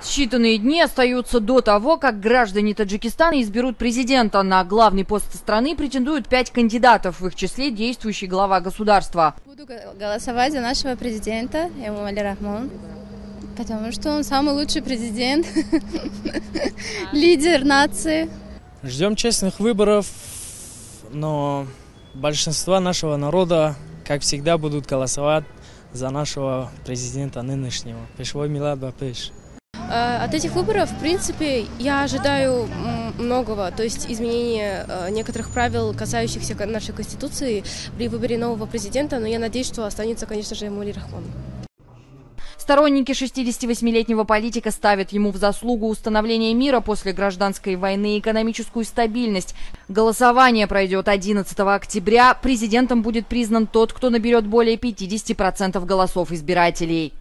Считанные дни остаются до того, как граждане Таджикистана изберут президента. На главный пост страны претендуют 5 кандидатов, в их числе действующий глава государства. Буду голосовать за нашего президента Эмомали Рахмон, потому что он самый лучший президент, лидер нации. Ждем честных выборов, но большинство нашего народа, как всегда, будут голосовать за нашего президента нынешнего. Пешвой Милад Бапеш. От этих выборов, в принципе, я ожидаю многого, то есть изменения некоторых правил, касающихся нашей Конституции при выборе нового президента, но я надеюсь, что останется, конечно же, Эмомали Рахмон. Сторонники 68-летнего политика ставят ему в заслугу установление мира после гражданской войны и экономическую стабильность. Голосование пройдет 11 октября. Президентом будет признан тот, кто наберет более 50% голосов избирателей.